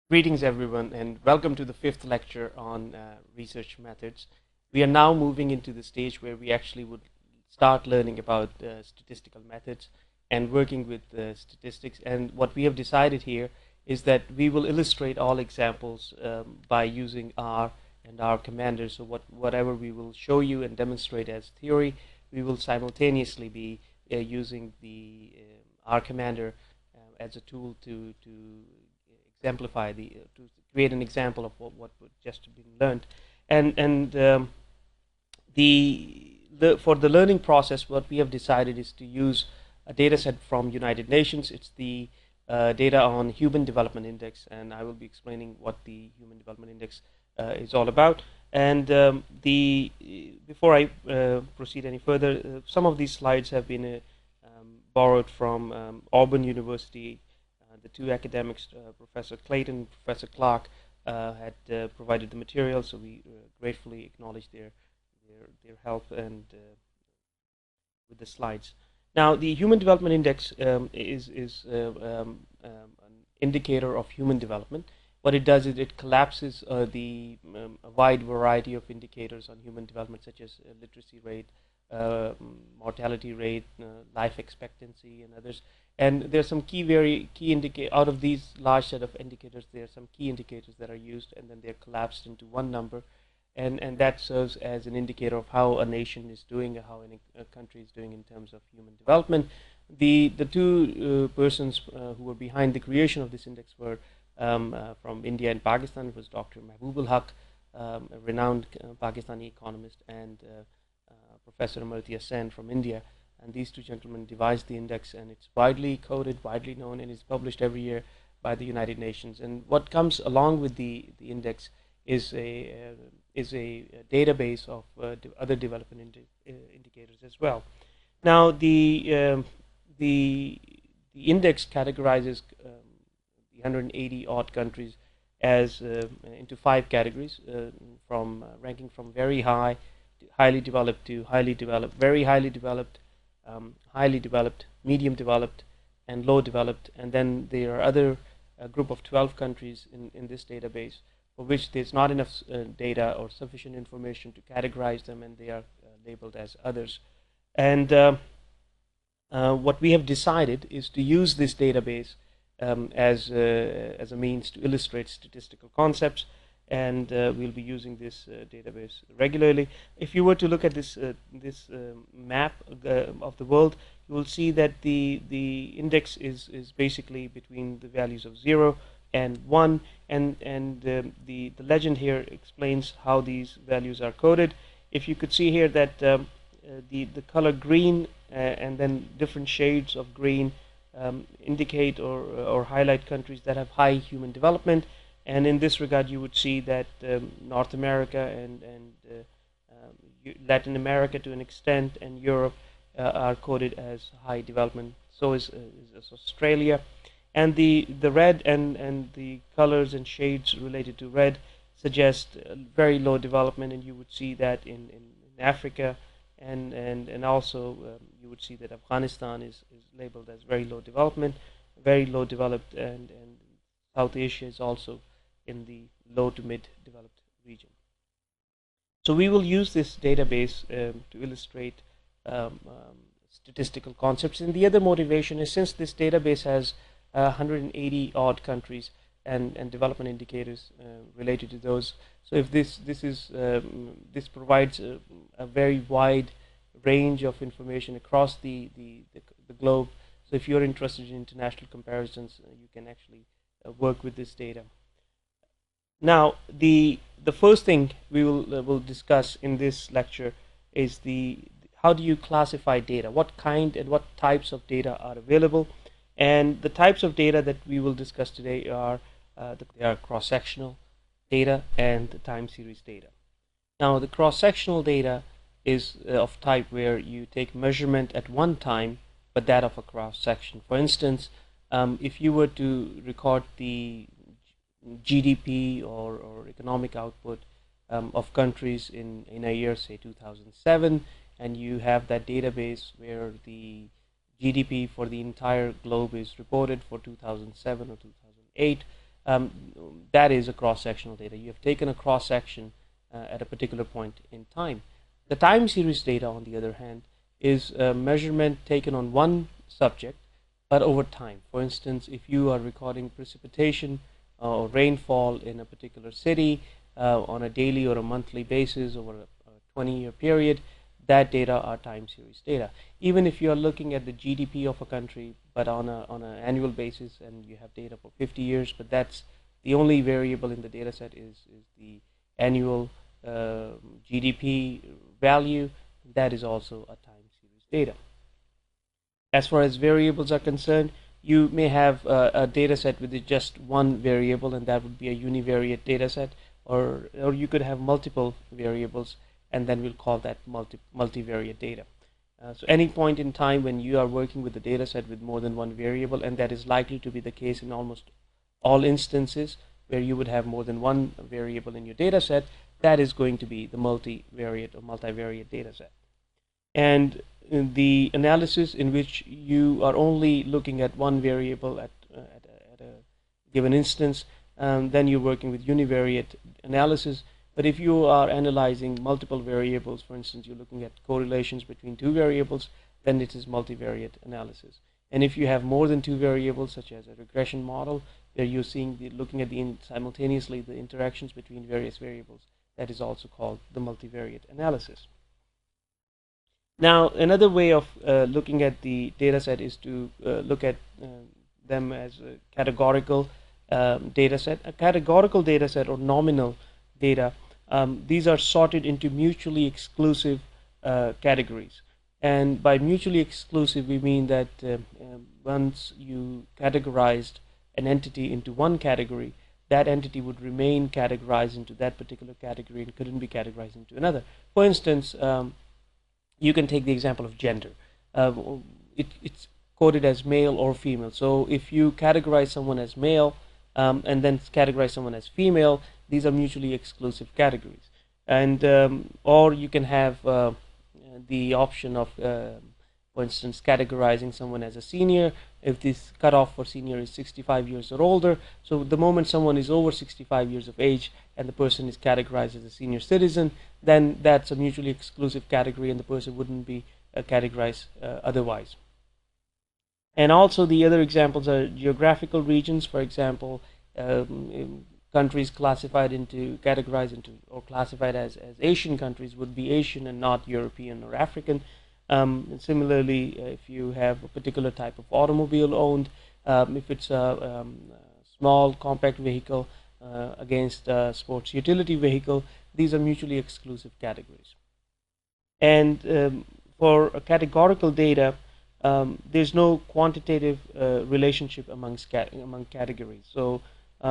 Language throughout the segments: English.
Greetings, everyone, and welcome to the fifth lecture on research methods. We are now moving into the stage where we actually would start learning about statistical methods and working with statistics. And what we have decided here is that we will illustrate all examples by using R and R commanders. So whatever we will show you and demonstrate as theory, we will simultaneously be using the R commander as a tool to exemplify to create an example of what would just been learned. And for the learning process, what we have decided is to use a data set from United Nations. It's the data on Human Development Index, and I will be explaining what the Human Development Index is all about. And before I proceed any further, some of these slides have been borrowed from Auburn University. The two academics, Professor Clayton and Professor Clark, had provided the material, so we gratefully acknowledge their help and with the slides. Now, the Human Development Index is an indicator of human development. What it does is it collapses a wide variety of indicators on human development, such as literacy rate, mortality rate, life expectancy, and others. And there are some key indicators out of these large set of indicators. There are some key indicators that are used, and then they're collapsed into one number, and that serves as an indicator of how a nation is doing, or how a country is doing in terms of human development. The two persons who were behind the creation of this index were from India and Pakistan. It was Dr. Mahbubul Haq, a renowned Pakistani economist, and Professor Amartya Sen from India. And these two gentlemen devised the index, and it's widely coded, widely known, and is published every year by the United Nations. And what comes along with the index is a database of other development indicators as well. Now, the index categorizes the 180 odd countries as into 5 categories, from ranking from very high to highly developed to highly developed, very highly developed, highly developed, medium developed, and low developed. And then there are other group of 12 countries in this database for which there's not enough data or sufficient information to categorize them, and they are labeled as others. And what we have decided is to use this database as a means to illustrate statistical concepts, and we'll be using this database regularly. If you were to look at this map of the world, you will see that the index is basically between the values of 0 and 1, and the legend here explains how these values are coded. If you could see here that the color green and then different shades of green indicate or highlight countries that have high human development. And in this regard, you would see that North America and Latin America to an extent, and Europe are coded as high development. So is Australia. And the red and the colors and shades related to red suggest very low development, and you would see that in Africa, and also you would see that Afghanistan is labeled as very low development, very low developed, and South Asia is also in the low to mid developed region. So we will use this database to illustrate statistical concepts. And the other motivation is, since this database has 180 odd countries and development indicators related to those, so if this provides a very wide range of information across the globe. So if you're interested in international comparisons, you can actually work with this data. Now, the first thing we will discuss in this lecture is how do you classify data? What kind and what types of data are available? And the types of data that we will discuss today are cross-sectional data and the time series data. Now, the cross-sectional data is of type where you take measurement at one time, but that of a cross-section. For instance, if you were to record the GDP or economic output of countries in a year, say 2007, and you have that database where the GDP for the entire globe is reported for 2007 or 2008, that is a cross-sectional data. You have taken a cross-section at a particular point in time. The time series data, on the other hand, is a measurement taken on one subject but over time. For instance, if you are recording precipitation or rainfall in a particular city on a daily or a monthly basis over a 20-year period, that data are time series data. Even if you are looking at the GDP of a country but on an annual basis, and you have data for 50 years, but that's the only variable in the data set is the annual GDP value, that is also a time series data. As far as variables are concerned, you may have a data set with just one variable, and that would be a univariate data set, or you could have multiple variables, and then we'll call that multivariate data. So any point in time when you are working with a data set with more than one variable, and that is likely to be the case in almost all instances where you would have more than one variable in your data set, that is going to be the multivariate or multivariate data set. And in the analysis in which you are only looking at one variable at a given instance, then you're working with univariate analysis. But if you are analyzing multiple variables, for instance, you're looking at correlations between two variables, then it is multivariate analysis. And if you have more than two variables, such as a regression model, where you're looking at simultaneously the interactions between various variables, that is also called the multivariate analysis. Now, another way of looking at the data set is to look at them as a categorical data set. A categorical data set, or nominal data, these are sorted into mutually exclusive categories. And by mutually exclusive, we mean that once you categorized an entity into one category, that entity would remain categorized into that particular category and couldn't be categorized into another. For instance, you can take the example of gender. It's coded as male or female. So if you categorize someone as male and then categorize someone as female, these are mutually exclusive categories. And or you can have the option of, for instance, categorizing someone as a senior if this cutoff for senior is 65 years or older. So the moment someone is over 65 years of age and the person is categorized as a senior citizen, then that's a mutually exclusive category and the person wouldn't be categorized otherwise. And also the other examples are geographical regions. For example, countries classified into, categorized into, or classified as Asian countries would be Asian and not European or African. And similarly, if you have a particular type of automobile owned, if it's a small compact vehicle against a sports utility vehicle, these are mutually exclusive categories. And for categorical data, there's no quantitative relationship among categories. So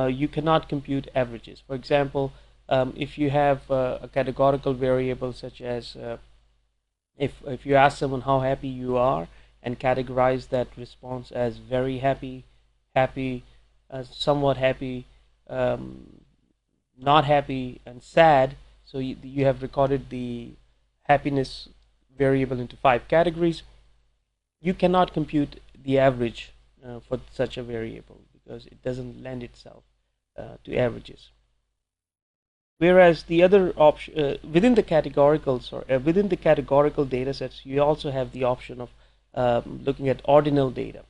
you cannot compute averages. For example, if you have a categorical variable such as if you ask someone how happy you are and categorize that response as very happy, happy, somewhat happy, not happy, and sad, so you have recorded the happiness variable into 5 categories, you cannot compute the average for such a variable because it doesn't lend itself to averages. Whereas the other option within the categoricals, or within the categorical data sets, you also have the option of looking at ordinal data.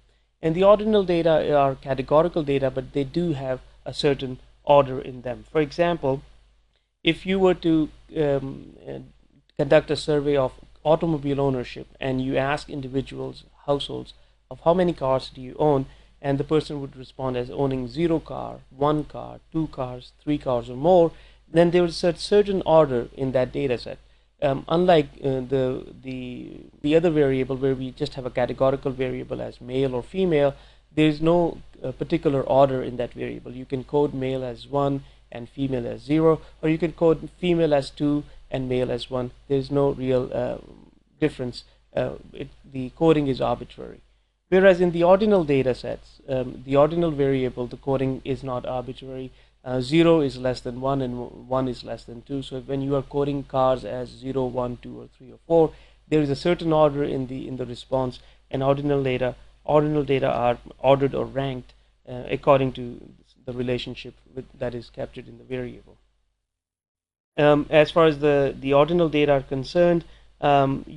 And the ordinal data are categorical data, but they do have a certain order in them. For example, if you were to conduct a survey of automobile ownership and you ask individuals, households, of how many cars do you own, and the person would respond as owning 0 car, 1 car, 2 cars, 3 cars or more, then there is a certain order in that data set. Unlike the other variable where we just have a categorical variable as male or female, there is no particular order in that variable. You can code male as 1 and female as 0, or you can code female as 2 and male as 1. There is no real difference. The coding is arbitrary. Whereas in the ordinal data sets, the ordinal variable, the coding is not arbitrary. 0 is less than 1 and 1 is less than 2. So when you are coding cars as 0, 1, 2, or 3 or 4, there is a certain order in the response. And ordinal data are ordered or ranked according to the relationship that is captured in the variable. As far as the ordinal data are concerned,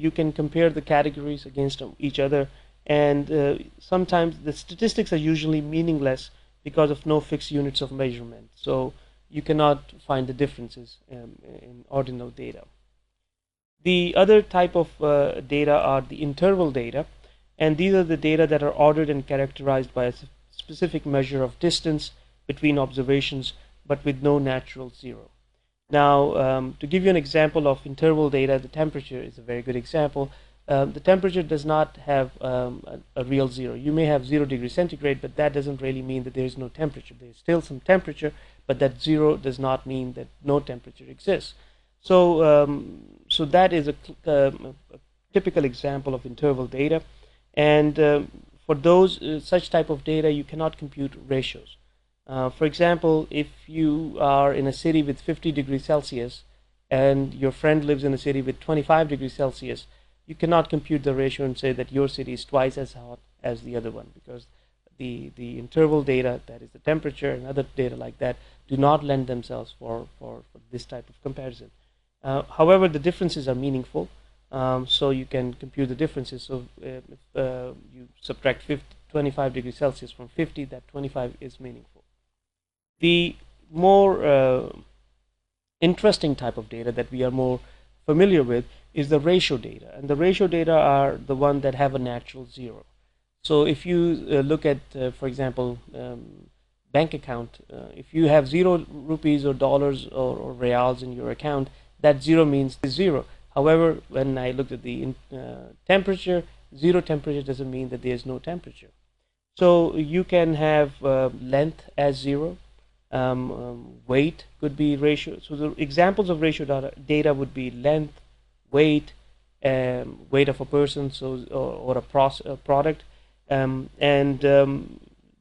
you can compare the categories against each other, and sometimes the statistics are usually meaningless because of no fixed units of measurement. So you cannot find the differences in ordinal data. The other type of data are the interval data, and these are the data that are ordered and characterized by a specific measure of distance between observations, but with no natural zero. Now, to give you an example of interval data, the temperature is a very good example. The temperature does not have a real zero. You may have 0 degrees centigrade, but that doesn't really mean that there is no temperature. There is still some temperature, but that 0 does not mean that no temperature exists. So, so that is a typical example of interval data. And for those such type of data, you cannot compute ratios. For example, if you are in a city with 50 degrees Celsius and your friend lives in a city with 25 degrees Celsius, you cannot compute the ratio and say that your city is twice as hot as the other one, because the interval data, that is the temperature and other data like that, do not lend themselves for this type of comparison. However, the differences are meaningful, so you can compute the differences. So if you subtract 25 degrees Celsius from 50, that 25 is meaningful. The more interesting type of data that we are more familiar with is the ratio data, and the ratio data are the one that have a natural zero. So if you look at, for example, bank account, if you have 0 rupees or dollars or reals in your account, that 0 means 0. However, when I looked at the temperature, 0 temperature doesn't mean that there is no temperature. So you can have length as 0. Weight could be ratio. So the examples of ratio data would be length, weight, weight of a person, so or a product,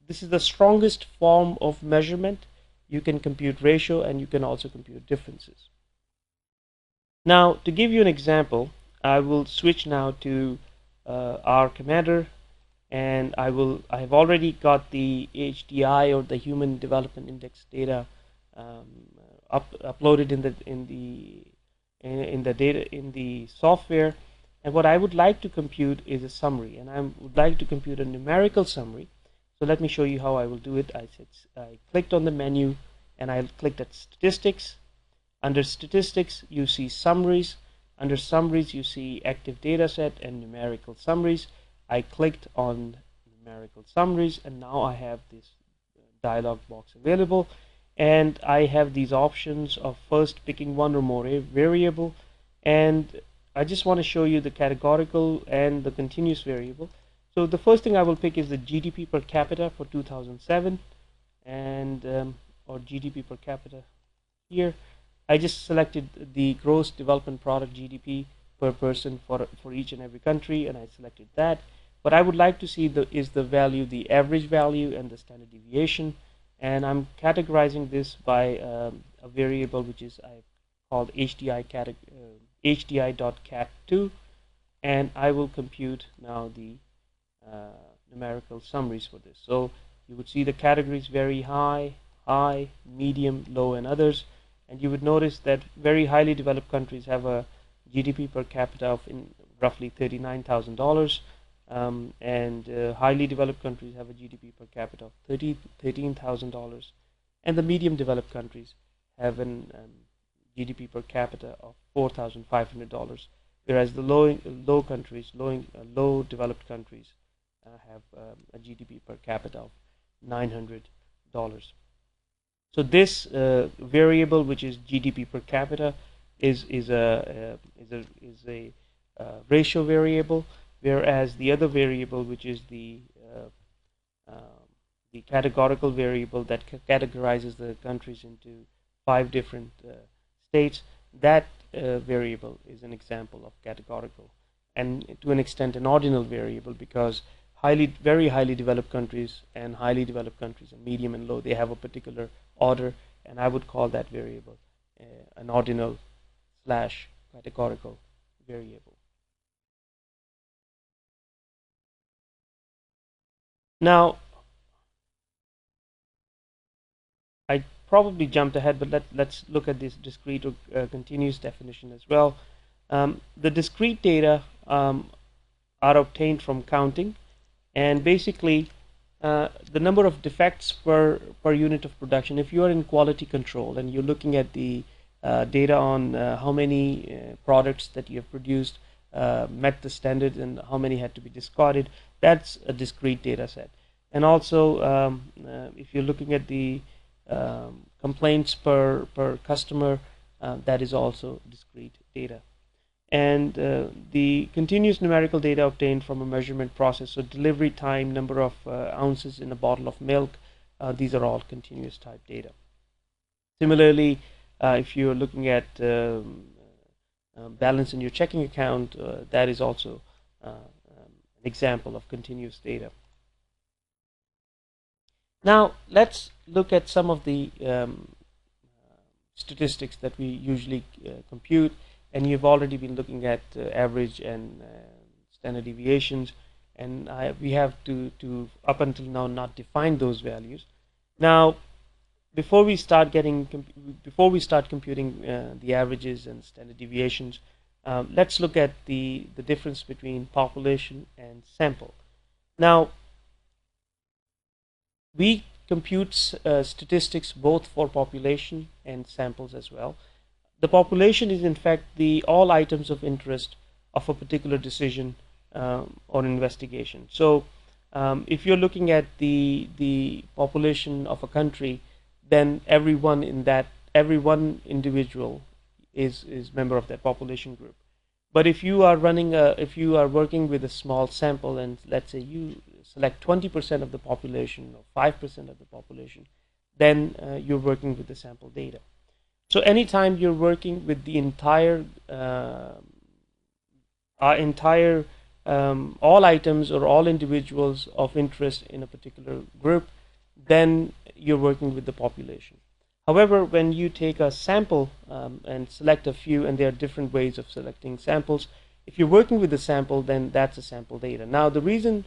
this is the strongest form of measurement. You can compute ratio, and you can also compute differences. Now, to give you an example, I will switch now to our Commander, and I have already got the HDI, or the Human Development Index data uploaded in the software. And what I would like to compute is a summary, and I would like to compute a numerical summary. So let me show you how I will do it. I clicked on the menu, and I clicked at Statistics. Under Statistics, you see Summaries. Under Summaries, you see Active Data Set and Numerical Summaries. I clicked on Numerical Summaries, and now I have this dialog box available, and I have these options of first picking one or more variable, and I just want to show you the categorical and the continuous variable. So the first thing I will pick is the GDP per capita for 2007, and or GDP per capita here. I just selected the gross development product GDP per person for each and every country, and I selected that. But I would like to see the value, the average value, and the standard deviation, and I'm categorizing this by a variable which is called HDI.cat2, and I will compute now the numerical summaries for this. So you would see the categories very high, medium, low, and others, and you would notice that very highly developed countries have a GDP per capita of roughly $39,000. And highly developed countries have a GDP per capita of $13,000, and the medium developed countries have a GDP per capita of $4,500, whereas the low developed countries have a GDP per capita of $900. So this variable, which is GDP per capita, is a ratio variable, whereas the other variable, which is the categorical variable that categorizes the countries into 5 different states, that variable is an example of categorical, and to an extent an ordinal variable, because very highly developed countries and highly developed countries and medium and low, they have a particular order, and I would call that variable an ordinal / categorical variable. Now, I probably jumped ahead, but let's look at this discrete or continuous definition as well. The discrete data are obtained from counting, and basically the number of defects per unit of production. If you are in quality control and you're looking at the data on how many products that you have produced met the standard and how many had to be discarded, that's a discrete data set. And also if you're looking at the complaints per customer, that is also discrete data. And the continuous numerical data obtained from a measurement process, so delivery time, number of ounces in a bottle of milk, these are all continuous type data. Similarly, if you're looking at balance in your checking account, that is also an example of continuous data. Now let's look at some of the statistics that we usually compute, and you've already been looking at average and standard deviations, and we have to up until now not define those values. Now before we start computing the averages and standard deviations, let's look at the difference between population and sample. Now we compute statistics both for population and samples as well. The population is in fact all items of interest of a particular decision or investigation. So if you're looking at the population of a country, then every one individual is member of that population group. But if you are working with a small sample, and let's say you select 20% of the population or 5% of the population, then you're working with the sample data. So anytime you're working with the entire all items or all individuals of interest in a particular group, then you're working with the population. However, when you take a sample and select a few, and there are different ways of selecting samples, if you're working with the sample, then that's a sample data. Now the reason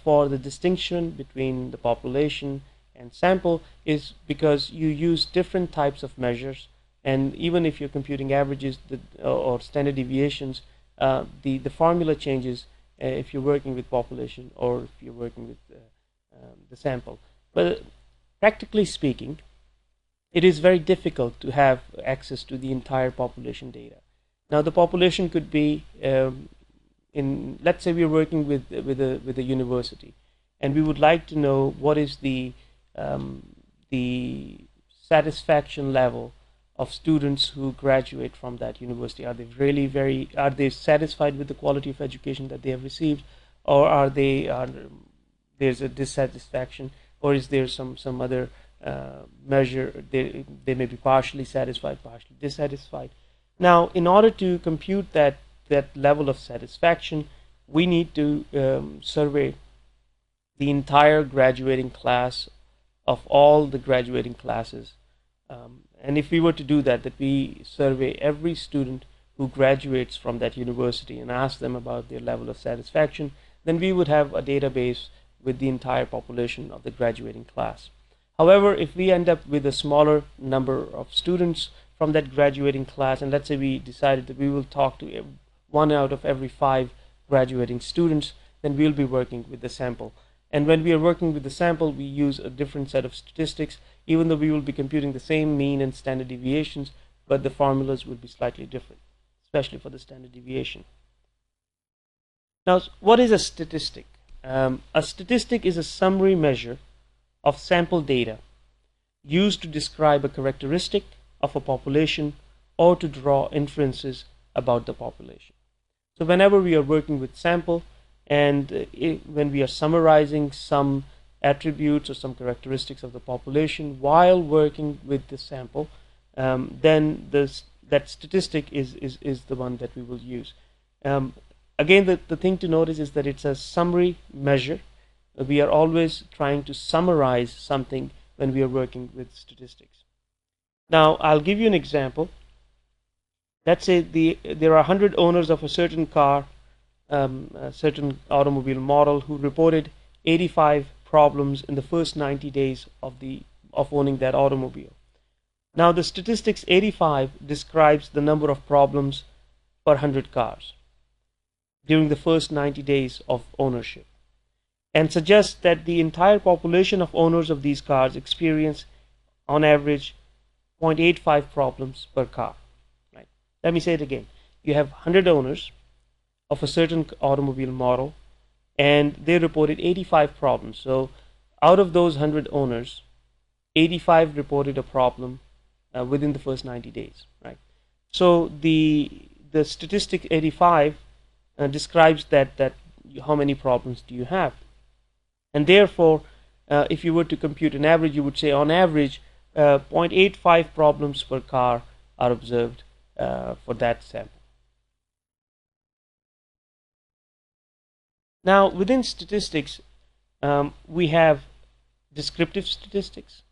for the distinction between the population and sample is because you use different types of measures, and even if you're computing averages or standard deviations, the formula changes if you're working with population or if you're working with the sample. But practically speaking, it is very difficult to have access to the entire population data. Now the population could be let's say we're working with a university, and we would like to know what is the satisfaction level of students who graduate from that university. Are they satisfied with the quality of education that they have received, or there's a dissatisfaction, or is there some other measure? They may be partially satisfied, partially dissatisfied. Now in order to compute that level of satisfaction, we need to survey the entire graduating class of all the graduating classes, and if we were to do that we survey every student who graduates from that university and ask them about their level of satisfaction, then we would have a database with the entire population of the graduating class. However, if we end up with a smaller number of students from that graduating class, and let's say we decided that we will talk to 1 out of every 5 graduating students, then we'll be working with the sample. And when we are working with the sample, we use a different set of statistics, even though we will be computing the same mean and standard deviations, but the formulas will be slightly different, especially for the standard deviation. Now, what is a statistic? A statistic is a summary measure of sample data used to describe a characteristic of a population or to draw inferences about the population. So whenever we are working with sample, and when we are summarizing some attributes or some characteristics of the population while working with the sample, then that statistic is the one that we will use. Again, the thing to notice is that it's a summary measure. We are always trying to summarize something when we are working with statistics. Now I'll give you an example. Let's say there are 100 owners of a certain car, a certain automobile model, who reported 85 problems in the first 90 days of of owning that automobile. Now the statistics 85 describes the number of problems per 100 cars during the first 90 days of ownership, and suggests that the entire population of owners of these cars experience on average 0.85 problems per car. Right? Let me say it again. You have 100 owners of a certain automobile model, and they reported 85 problems. So out of those 100 owners, 85 reported a problem within the first 90 days. Right? So the statistic 85 describes that how many problems do you have, and therefore if you were to compute an average, you would say on average 0.85 problems per car are observed for that sample. Now within statistics we have descriptive statistics,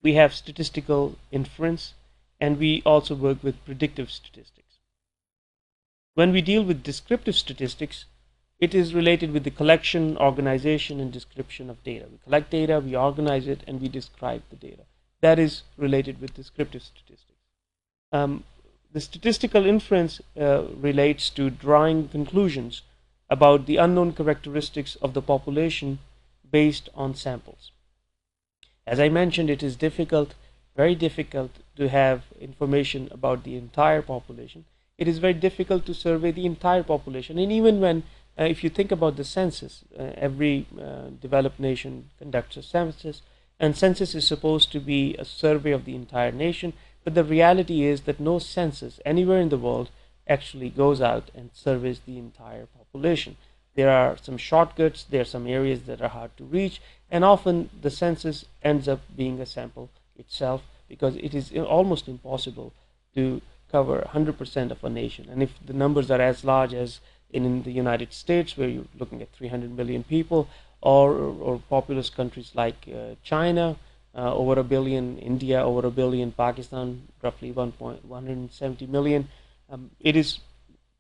we have statistical inference, and we also work with predictive statistics. When we deal with descriptive statistics, it is related with the collection, organization, and description of data. We collect data, we organize it, and we describe the data. That is related with descriptive statistics. The statistical inference relates to drawing conclusions about the unknown characteristics of the population based on samples. As I mentioned, it is difficult, very difficult, to have information about the entire population. It is very difficult to survey the entire population, and even when if you think about the census, every developed nation conducts a census, and census is supposed to be a survey of the entire nation, but the reality is that no census anywhere in the world actually goes out and surveys the entire population. There are some shortcuts, there are some areas that are hard to reach, and often the census ends up being a sample itself, because it is almost impossible to cover 100% of a nation. And if the numbers are as large as in the United States, where you're looking at 300 million people, or populous countries like China, over a billion, India over a billion, Pakistan roughly 170 million, it is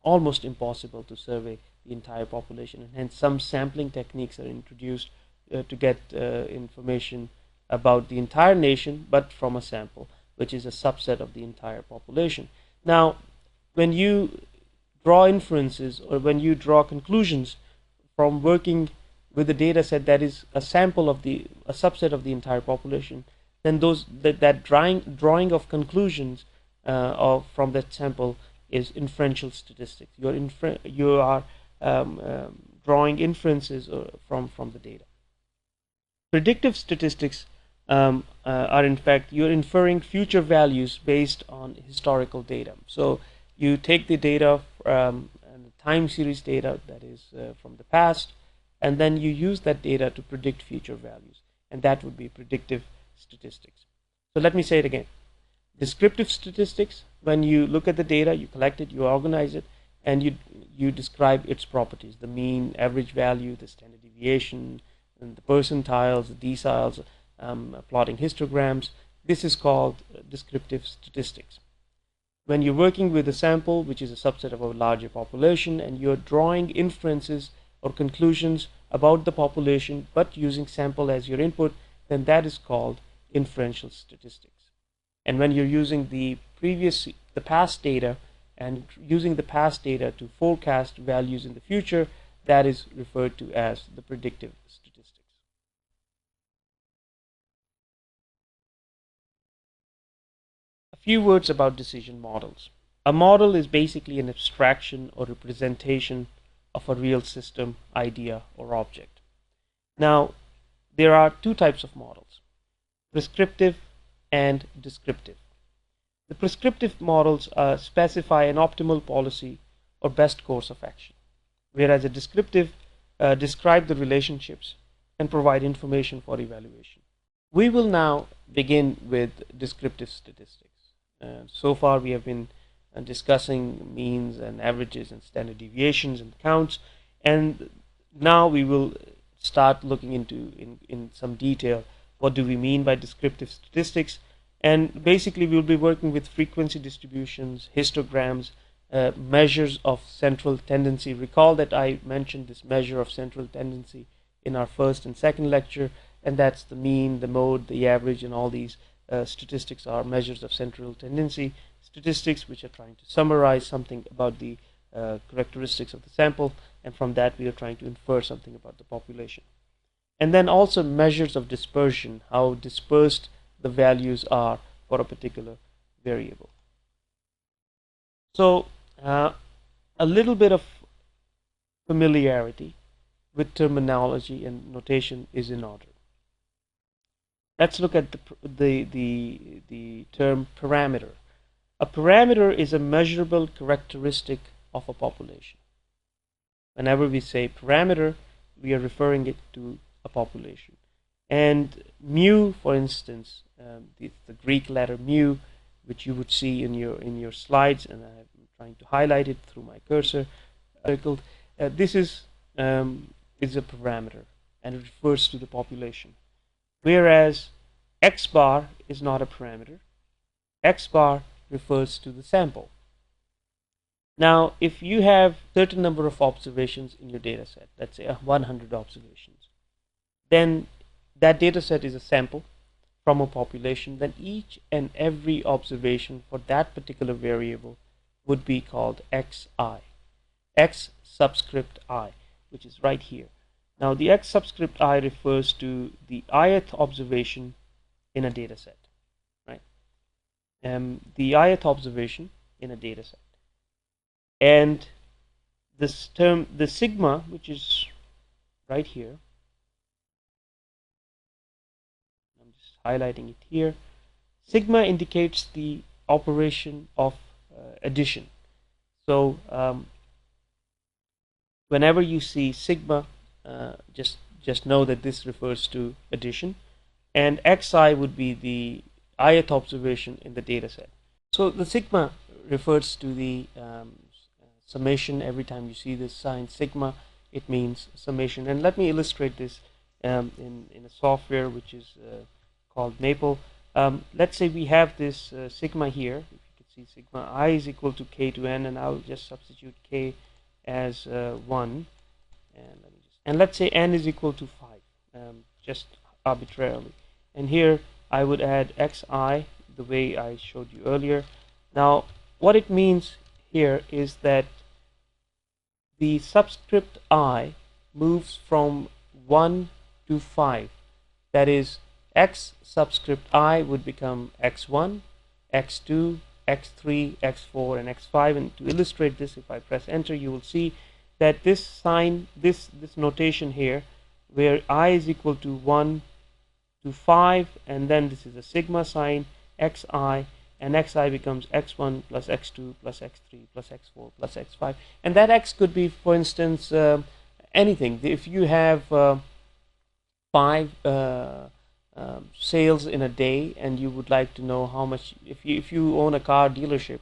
almost impossible to survey the entire population, and hence some sampling techniques are introduced to get information about the entire nation, but from a sample, which is a subset of the entire population. Now, when you draw inferences, or when you draw conclusions from working with a data set that is a sample of a subset of the entire population, then that drawing of conclusions from that sample is inferential statistics. You are drawing inferences from the data. Predictive statistics are in fact, you're inferring future values based on historical data. So you take the data and the time series data that is from the past, and then you use that data to predict future values, and that would be predictive statistics. So let me say it again. Descriptive statistics, when you look at the data, you collect it, you organize it, and you describe its properties: the mean, average value, the standard deviation, and the percentiles, the deciles, plotting histograms. This is called descriptive statistics. When you're working with a sample, which is a subset of a larger population, and you're drawing inferences or conclusions about the population, but using sample as your input, then that is called inferential statistics. And when you're using the past data, and using the past data to forecast values in the future, that is referred to as the predictive statistics. A few words about decision models. A model is basically an abstraction or representation of a real system, idea, or object. Now, there are two types of models: prescriptive and descriptive. The prescriptive models specify an optimal policy or best course of action, whereas a descriptive describe the relationships and provide information for evaluation. We will now begin with descriptive statistics. So far we have been discussing means and averages and standard deviations and counts, and now we will start looking into in some detail what do we mean by descriptive statistics. And basically we'll be working with frequency distributions, histograms, measures of central tendency. Recall that I mentioned this measure of central tendency in our first and second lecture. and that's the mean, the mode, the average, and all these statistics are measures of central tendency. Statistics, which are trying to summarize something about the characteristics of the sample, and from that we are trying to infer something about the population. And then also measures of dispersion, how dispersed the values are for a particular variable. So a little bit of familiarity with terminology and notation is in order. Let's look at the term parameter. A parameter is a measurable characteristic of a population. Whenever we say parameter, we are referring it to a population. And mu, for instance, the Greek letter mu, which you would see in your slides, and I'm trying to highlight it through my cursor circled. This is a parameter, and it refers to the population. Whereas x bar is not a parameter. X bar refers to the sample. Now, if you have certain number of observations in your data set, let's say 100 observations, then that data set is a sample from a population. Then each and every observation for that particular variable would be called xi, x subscript I, which is right here. Now, the x subscript I refers to the ith observation in a data set, right? The ith observation in a data set. And this term, the sigma, which is right here, I'm just highlighting it here. Sigma indicates the operation of addition. So whenever you see sigma, just know that this refers to addition, and xi would be the ith observation in the data set. So the sigma refers to the summation. Every time you see this sign sigma, it means summation. And let me illustrate this in a software which is called Maple. Let's say we have this sigma here. If you can see sigma I is equal to k to n, and I'll just substitute k as 1, and let's say n is equal to 5, just arbitrarily. And here I would add xi the way I showed you earlier. Now, what it means here is that the subscript I moves from 1 to 5. That is, x subscript I would become x1, x2, x3, x4, and x5. And to illustrate this, if I press enter, you will see that this sign, this notation here, where I is equal to 1 to 5, and then this is a sigma sign, xi, and xi becomes x1 plus x2 plus x3 plus x4 plus x5. And that x could be, for instance, anything. If you have 5 sales in a day, and you would like to know how much, if you own a car dealership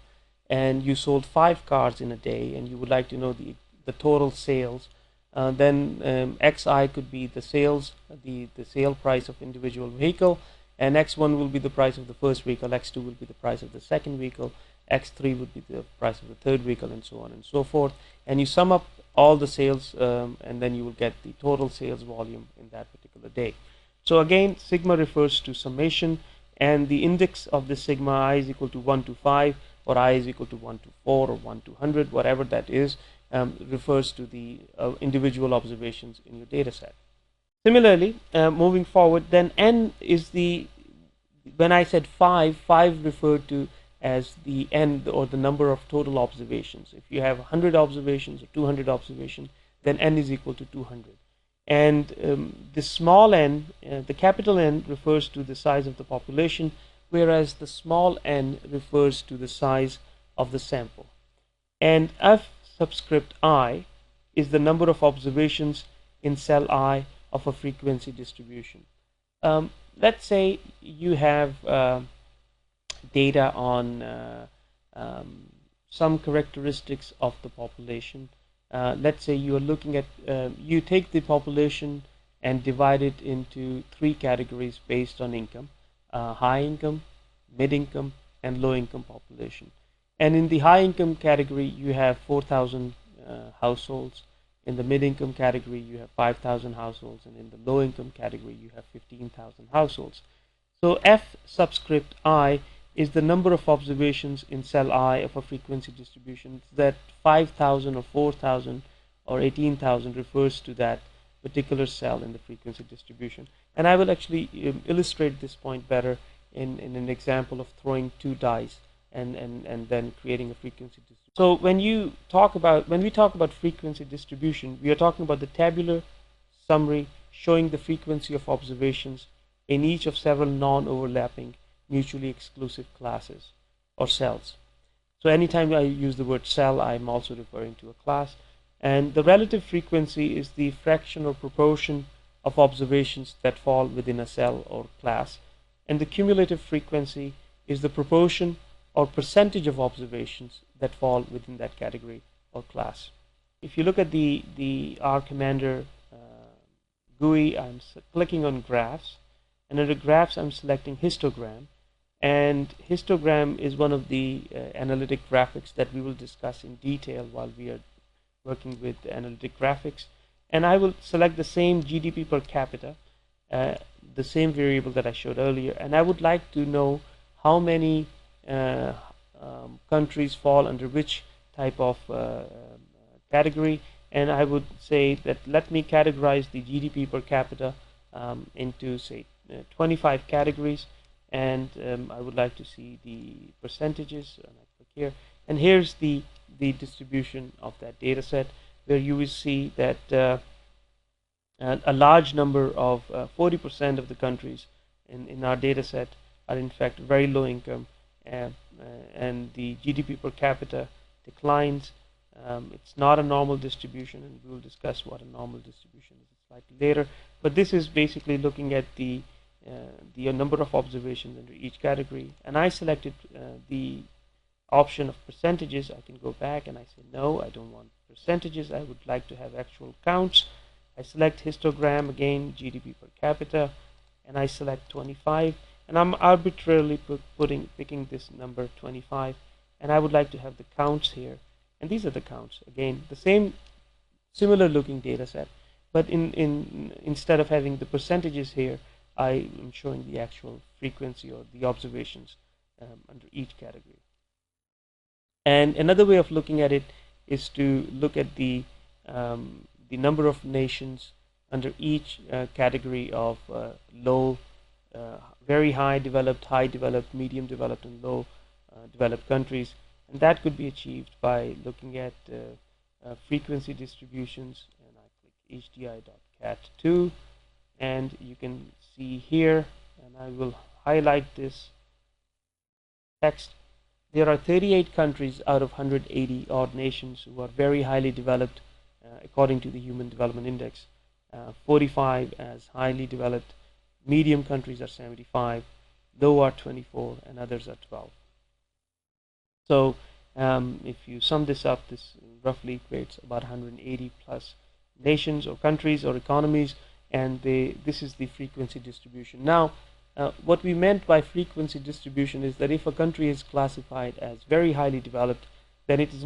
and you sold 5 cars in a day, and you would like to know the total sales, then xi could be the sales, the sale price of individual vehicle, and x1 will be the price of the first vehicle, x2 will be the price of the second vehicle, x3 would be the price of the third vehicle, and so on and so forth. And you sum up all the sales, and then you will get the total sales volume in that particular day. So again, sigma refers to summation, and the index of the sigma I is equal to 1 to 5, or I is equal to 1 to 4, or 1 to 100, whatever that is, refers to the individual observations in your data set. Similarly, moving forward, then n is when I said 5 referred to as the n, or the number of total observations. If you have 100 observations or 200 observations, then n is equal to 200. And the small n, the capital N, refers to the size of the population, whereas the small n refers to the size of the sample. And f subscript I is the number of observations in cell I of a frequency distribution. Let's say you have data on some characteristics of the population. Let's say you are looking at, you take the population and divide it into 3 categories based on income: high income, mid income, and low income population. And in the high income category, you have 4,000 households. In the mid-income category, you have 5,000 households, and in the low-income category, you have 15,000 households. So F subscript I is the number of observations in cell I of a frequency distribution. That 5,000 or 4,000 or 18,000 refers to that particular cell in the frequency distribution. And I will actually illustrate this point better in an example of throwing two dice and then creating a frequency distribution. So when we talk about frequency distribution, we are talking about the tabular summary showing the frequency of observations in each of several non-overlapping mutually exclusive classes or cells. So anytime I use the word cell, I'm also referring to a class. And the relative frequency is the fraction or proportion of observations that fall within a cell or class. And the cumulative frequency is the proportion or percentage of observations that fall within that category or class. If you look at the R Commander GUI, I'm clicking on graphs, and under graphs I'm selecting histogram, and histogram is one of the analytic graphics that we will discuss in detail while we are working with analytic graphics. And I will select the same GDP per capita, the same variable that I showed earlier, and I would like to know how many countries fall under which type of category. And I would say that let me categorize the GDP per capita into, say, 25 categories, and I would like to see the percentages, and I click here, and here's the distribution of that data set, where you will see that a large number of 40% of the countries in our data set are in fact very low income, and the GDP per capita declines. It's not a normal distribution, and we will discuss what a normal distribution is slightly later. But this is basically looking at the number of observations under each category, and I selected the option of percentages. I can go back and I say no, I don't want percentages, I would like to have actual counts. I select histogram again, GDP per capita, and I select 25, and I'm arbitrarily picking this number 25, and I would like to have the counts here, and these are the counts. Again, the same similar looking data set, but instead of having the percentages here, I am showing the actual frequency or the observations under each category. And another way of looking at it is to look at the number of nations under each category of low, very high developed, medium developed, and low developed countries. And that could be achieved by looking at frequency distributions, and I click HDI.cat2, and you can see here, and I will highlight this text. There are 38 countries out of 180 odd nations who are very highly developed according to the Human Development Index. 45 as highly developed, medium countries are 75, low are 24, and others are 12. So if you sum this up, this roughly equates about 180 plus nations or countries or economies, and this is the frequency distribution. Now, what we meant by frequency distribution is that if a country is classified as very highly developed, then it is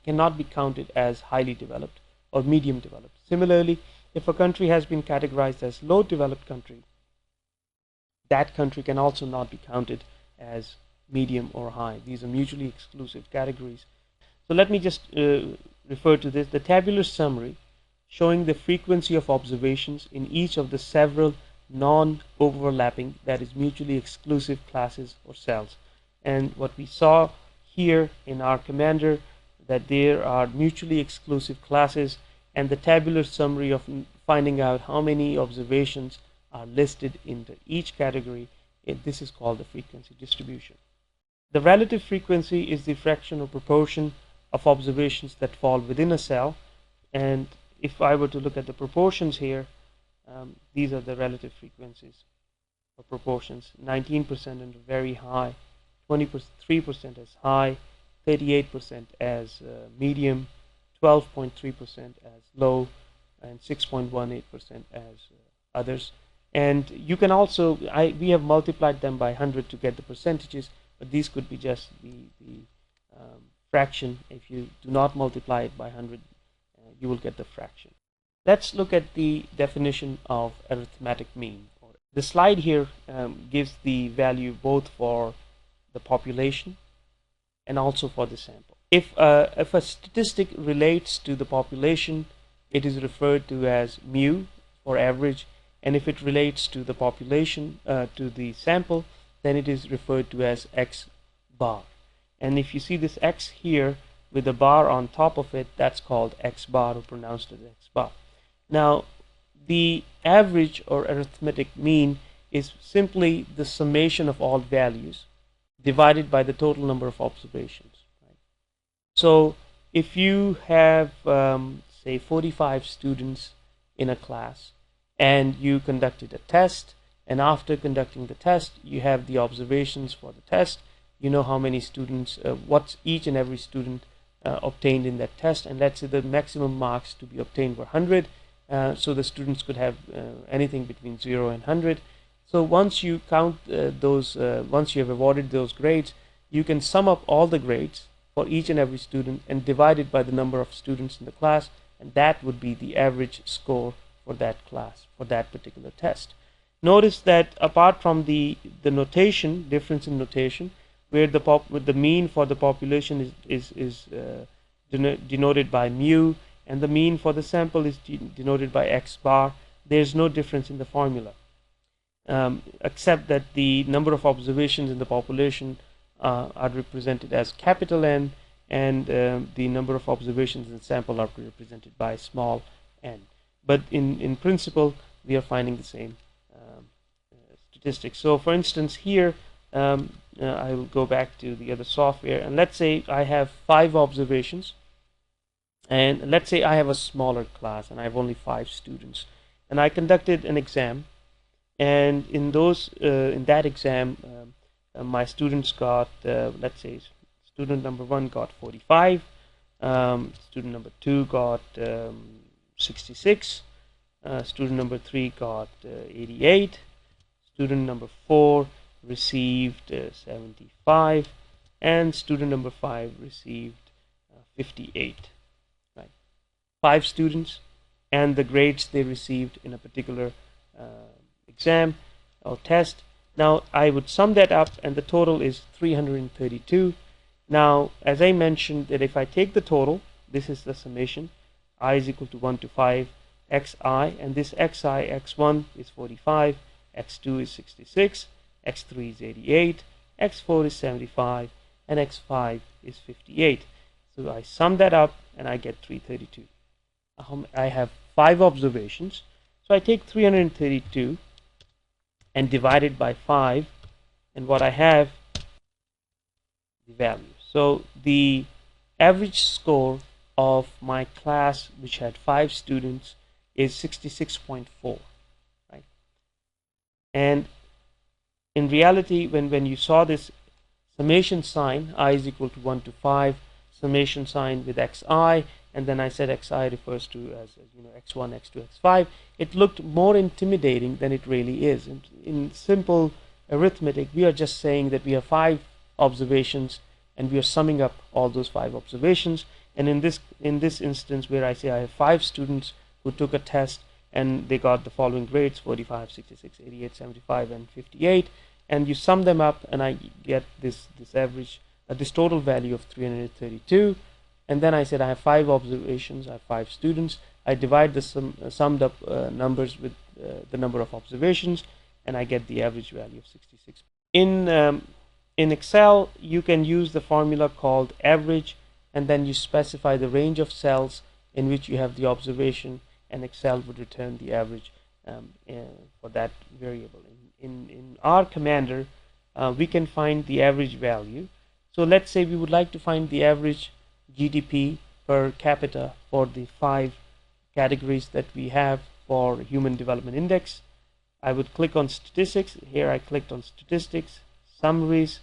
cannot be counted as highly developed or medium developed. Similarly, if a country has been categorized as low developed country, that country can also not be counted as medium or high. These are mutually exclusive categories. So let me just refer to this, the tabular summary showing the frequency of observations in each of the several non-overlapping, that is mutually exclusive classes or cells. And what we saw here in our commander, that there are mutually exclusive classes, and the tabular summary of finding out how many observations are listed in each category, this is called the frequency distribution. The relative frequency is the fraction or proportion of observations that fall within a cell, and if I were to look at the proportions here, these are the relative frequencies or proportions. 19% and very high, 23% as high, 38% as medium, 12.3% as low, and 6.18% as others. And you can also, we have multiplied them by 100 to get the percentages, but these could be just the fraction. If you do not multiply it by 100, you will get the fraction. Let's look at the definition of arithmetic mean. The slide here gives the value both for the population and also for the sample. If a statistic relates to the population, it is referred to as mu for average, and if it relates to the population, to the sample, then it is referred to as x bar. And if you see this x here with a bar on top of it, that's called x bar, or pronounced as x bar. Now, the average or arithmetic mean is simply the summation of all values divided by the total number of observations. Right? So if you have, say, 45 students in a class, and you conducted a test, and after conducting the test, you have the observations for the test, you know how many students, what each and every student obtained in that test, and let's say the maximum marks to be obtained were 100, so the students could have anything between 0 and 100. So once you count once you have awarded those grades, you can sum up all the grades for each and every student and divide it by the number of students in the class, and that would be the average score for that class, for that particular test. Notice that apart from the notation, difference in notation, where the mean for the population is denoted by mu, and the mean for the sample is denoted by x bar, there's no difference in the formula. Except that the number of observations in the population are represented as capital N, and the number of observations in the sample are represented by small n. But in principle, we are finding the same statistics. So for instance, here I will go back to the other software, and let's say I have 5 observations, and let's say I have a smaller class and I have only 5 students, and I conducted an exam. And in that exam, my students got, let's say, student number 1 got 45, student number 2 got 66, student number 3 got 88, student number 4 received 75, and student number 5 received 58. Right, 5 students and the grades they received in a particular exam or test. Now I would sum that up, and the total is 332. Now, as I mentioned, that if I take the total, this is the summation, I is equal to 1 to 5 xi, and this xi, x1 is 45, x2 is 66, x3 is 88, x4 is 75, and x5 is 58. So I sum that up and I get 332. I have 5 observations, so I take 332 and divide it by 5, and what I have, the value. So the average score of my class, which had 5 students, is 66.4, right? And in reality, when you saw this summation sign, I is equal to 1 to 5, summation sign with xi, and then I said xi refers to as x1, x2, x5, it looked more intimidating than it really is. In simple arithmetic, we are just saying that we have 5 observations and we are summing up all those 5 observations. And in this instance, where I say I have 5 students who took a test and they got the following grades: 45, 66, 88, 75, and 58, and you sum them up, and I get this average, this total value of 332. And then I said I have 5 observations, I have 5 students. I divide the summed up numbers with the number of observations, and I get the average value of 66. In Excel, you can use the formula called average, and then you specify the range of cells in which you have the observation, and Excel would return the average for that variable. In our commander, we can find the average value. So let's say we would like to find the average GDP per capita for the 5 categories that we have for Human Development Index. I would click on Statistics. Here I clicked on Statistics, Summaries,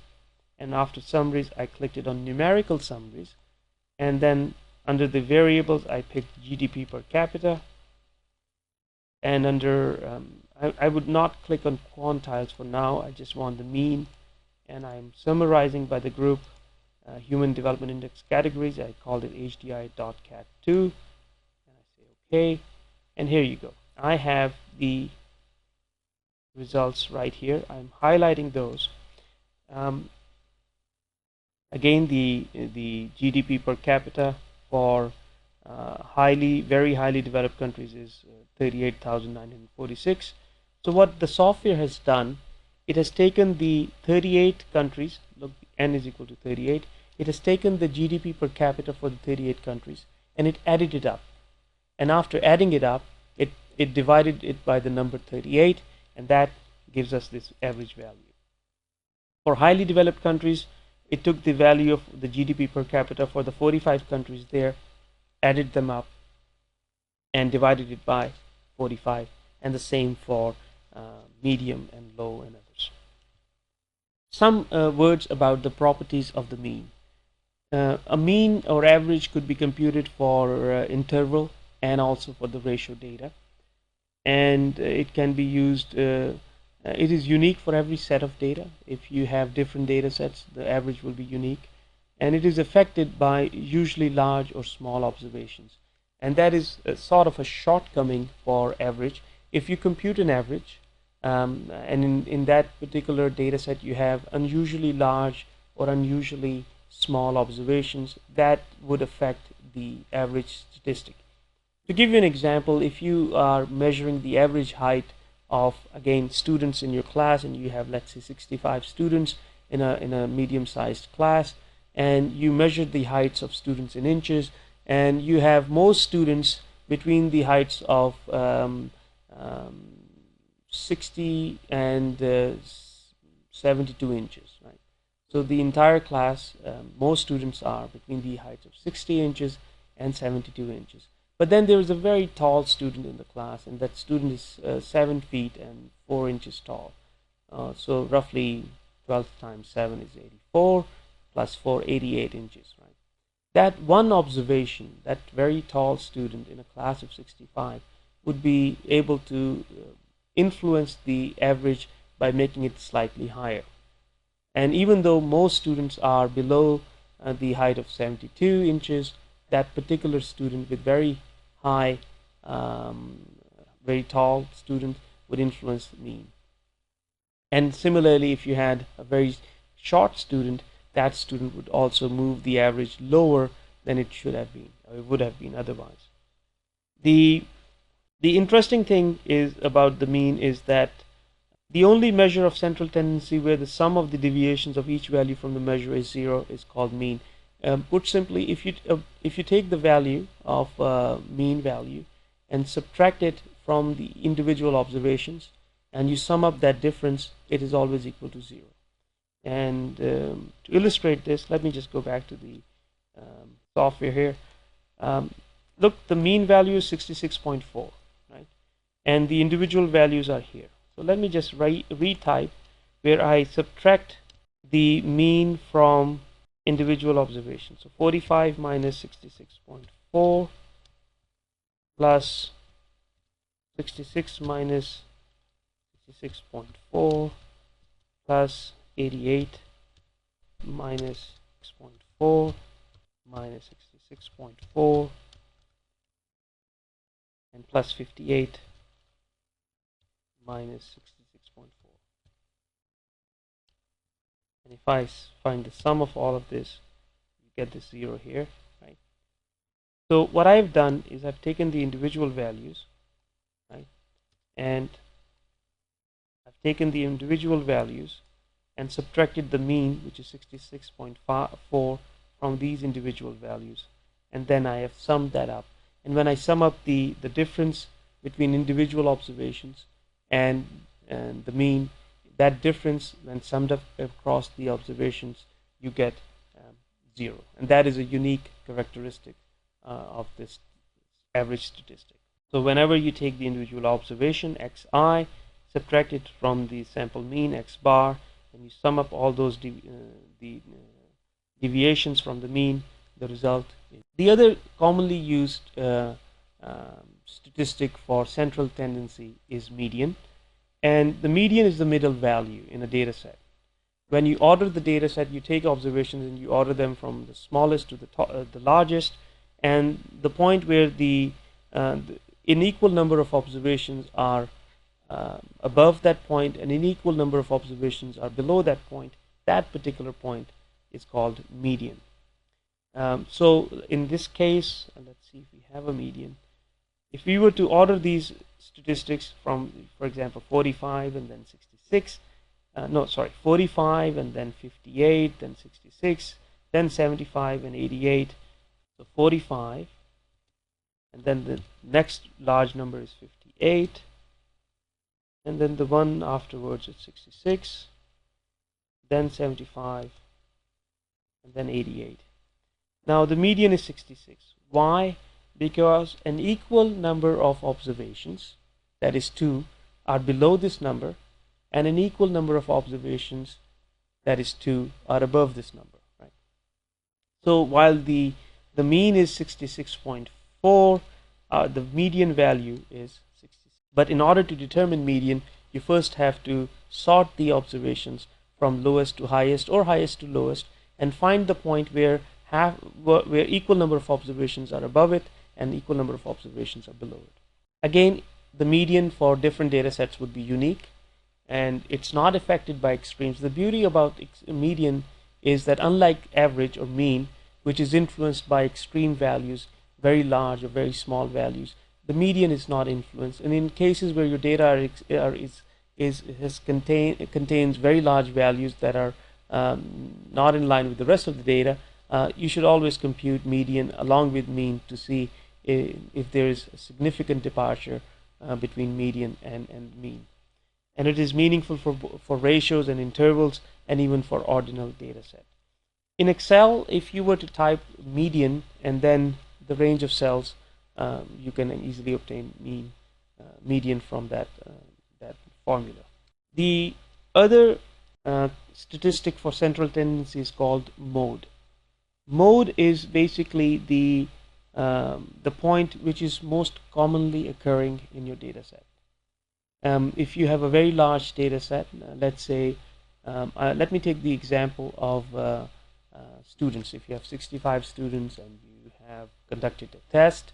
and after Summaries I clicked it on Numerical Summaries, and then under the variables I picked GDP per capita, and under I would not click on quantiles for now. I just want the mean, and I'm summarizing by the group Human Development Index categories. I called it HDI.cat2, and Okay, and here you go. I have the results right here. I'm highlighting those. Um, Again, the GDP per capita for very highly developed countries is 38,946. So what the software has done, it has taken the 38 countries. Look, n is equal to 38. It has taken the GDP per capita for the 38 countries and it added it up. And after adding it up, it divided it by the number 38, and that gives us this average value. For highly developed countries, it took the value of the GDP per capita for the 45 countries there, added them up, and divided it by 45, and the same for medium and low and others. Some words about the properties of the mean. A mean or average could be computed for interval and also for the ratio data, and it can be used. It is unique for every set of data. If you have different data sets, the average will be unique, and it is affected by usually large or small observations, and that is sort of a shortcoming for average. If you compute an average, and in that particular data set you have unusually large or unusually small observations, that would affect the average statistic. To give you an example, if you are measuring the average height of, again, students in your class, and you have, let's say, 65 students in a medium-sized class, and you measure the heights of students in inches, and you have most students between the heights of 60 and 72 inches, right? So the entire class, most students are between the heights of 60 inches and 72 inches. But then there is a very tall student in the class, and that student is 7 feet and 4 inches tall. So roughly 12 times 7 is 84, plus 4, 88 inches, right? That one observation, that very tall student in a class of 65 would be able to influence the average by making it slightly higher. And even though most students are below the height of 72 inches, that particular student with very high, very tall student would influence the mean. And similarly, if you had a very short student, that student would also move the average lower than it should have been, or it would have been otherwise. The interesting thing is about the mean is that the only measure of central tendency where the sum of the deviations of each value from the measure is 0 is called mean. Put simply, if you take the value of mean value and subtract it from the individual observations, and you sum up that difference, it is always equal to 0. And to illustrate this, let me just go back to the software here. Look, the mean value is 66.4, right? And the individual values are here. So let me just retype where I subtract the mean from individual observations. So 45 minus 66.4 plus 66 minus 66.4 plus 88 minus 6.4 minus 66.4 and plus 58 minus 66.4. And if I find the sum of all of this, you get this 0 here, right? So what I've done is I've taken the individual values, right? And I've taken the individual values and subtracted the mean, which is 66.4, from these individual values, and then I have summed that up. And when I sum up the difference between individual observations and the mean, that difference, when summed up across the observations, you get 0. And that is a unique characteristic of this average statistic. So whenever you take the individual observation, xi, subtract it from the sample mean, x bar, and you sum up all those deviations from the mean, the result is. The other commonly used statistic for central tendency is median. And the median is the middle value in a data set. When you order the data set, you take observations and you order them from the smallest to the largest, and the point where the an equal number of observations are above that point and an equal number of observations are below that point, that particular point is called median. So in this case, let's see if we have a median. If we were to order these statistics from, for example, 45 and then 66, 45 and then 58, then 66, then 75 and 88. So 45, and then the next large number is 58, and then the one afterwards is 66, then 75, and then 88. Now the median is 66. Why? Because an equal number of observations, that is 2, are below this number, and an equal number of observations, that is 2, are above this number. Right? So while the mean is 66.4, the median value is 66. But in order to determine median, you first have to sort the observations from lowest to highest or highest to lowest and find the point where equal number of observations are above it and equal number of observations are below it. Again, the median for different data sets would be unique, and it's not affected by extremes. The beauty about median is that unlike average or mean, which is influenced by extreme values, very large or very small values, the median is not influenced. And in cases where your data contains very large values that are not in line with the rest of the data, you should always compute median along with mean to see if there is a significant departure between median and mean. And it is meaningful for ratios and intervals and even for ordinal data set. In Excel, if you were to type median and then the range of cells, you can easily obtain median from that formula. The other statistic for central tendency is called mode. Mode is basically the point which is most commonly occurring in your data set. If you have a very large data set, let's say, let me take the example of students. If you have 65 students and you have conducted a test,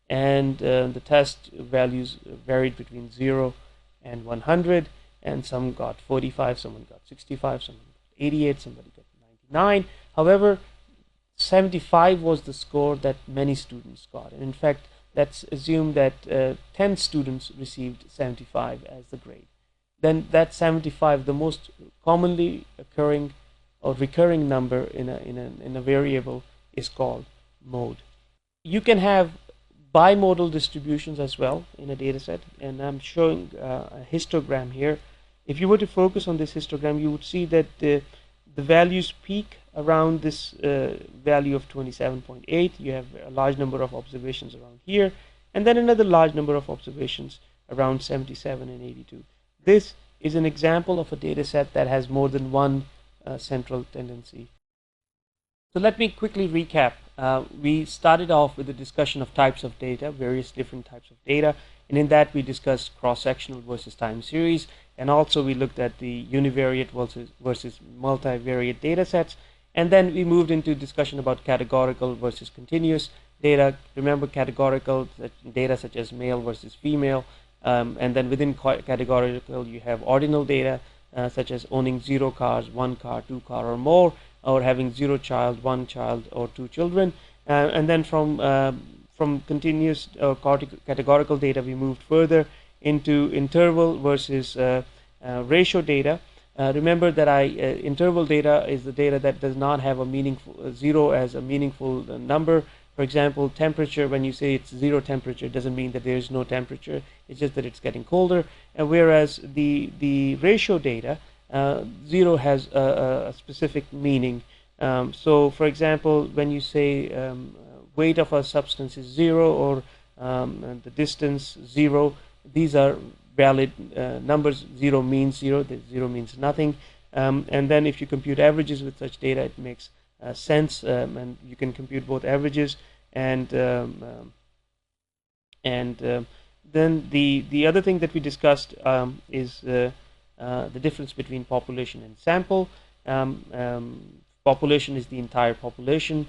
and the test values varied between 0 and 100, and some got 45, someone got 65, someone got 88, somebody got 99. However, 75 was the score that many students got, and in fact, let's assume that 10 students received 75 as the grade. Then that 75, the most commonly occurring or recurring number in a variable, is called mode. You can have bimodal distributions as well in a data set, and I'm showing a histogram here. If you were to focus on this histogram, you would see that the values peak around this value of 27.8. You have a large number of observations around here, and then another large number of observations around 77 and 82. This is an example of a data set that has more than one central tendency. So let me quickly recap. We started off with a discussion of types of data, various different types of data, and in that we discussed cross-sectional versus time series, and also we looked at the univariate versus multivariate data sets, and then we moved into discussion about categorical versus continuous data. Remember, categorical data such as male versus female, and then within categorical you have ordinal data such as owning 0 cars, 1 car, 2 car or more, or having 0 child, 1 child or 2 children, and then from continuous categorical data we moved further into interval versus ratio data. Remember that interval data is the data that does not have a meaningful 0 as a meaningful number. For example, temperature, when you say it's 0 temperature, doesn't mean that there is no temperature, it's just that it's getting colder. And whereas the ratio data, 0 has a specific meaning. So for example, when you say weight of a substance is 0 or the distance 0, these are valid numbers. 0 means 0, 0 means nothing. And then if you compute averages with such data, it makes sense, and you can compute both averages and then the other thing that we discussed is the difference between population and sample. Population is the entire population.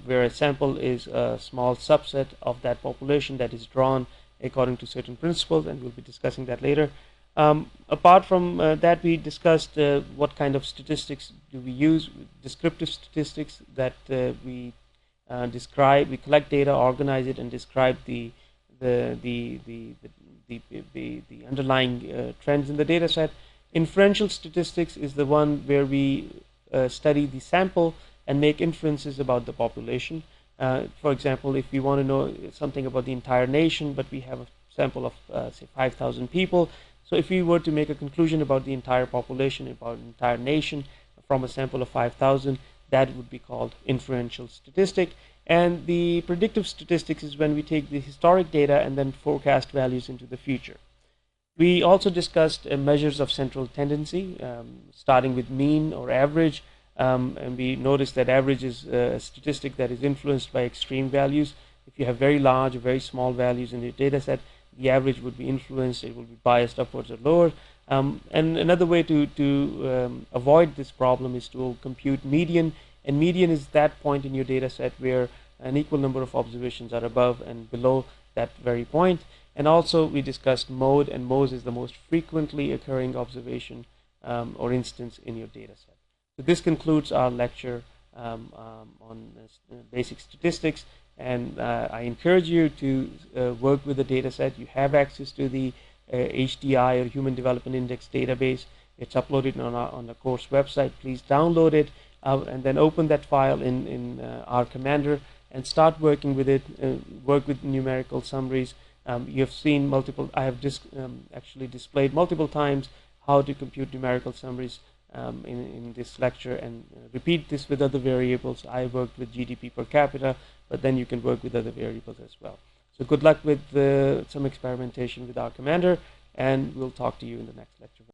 where a sample is a small subset of that population that is drawn according to certain principles, and we'll be discussing that later. Apart from that, we discussed what kind of statistics do we use. Descriptive statistics, that we collect data, organize it, and describe the underlying trends in the data set. Inferential statistics is the one where we study the sample and make inferences about the population. For example, if we want to know something about the entire nation, but we have a sample of say 5,000 people, so if we were to make a conclusion about the entire population, about the entire nation from a sample of 5,000, that would be called inferential statistic. And the predictive statistics is when we take the historic data and then forecast values into the future. We also discussed measures of central tendency, starting with mean or average, and we noticed that average is a statistic that is influenced by extreme values. If you have very large or very small values in your data set, the average would be influenced, it will be biased upwards or lower. And another way to avoid this problem is to compute median, and median is that point in your data set where an equal number of observations are above and below that very point. And also we discussed mode, and mode is the most frequently occurring observation or instance in your data set. So this concludes our lecture on basic statistics, and I encourage you to work with the data set. You have access to the HDI, or Human Development Index database. It's uploaded on the course website. Please download it and then open that file in R Commander and start working with it. Work with numerical summaries. You have seen multiple, I have actually displayed multiple times how to compute numerical summaries in this lecture, and repeat this with other variables. I worked with GDP per capita, but then you can work with other variables as well. So good luck with some experimentation with R Commander, and we'll talk to you in the next lecture.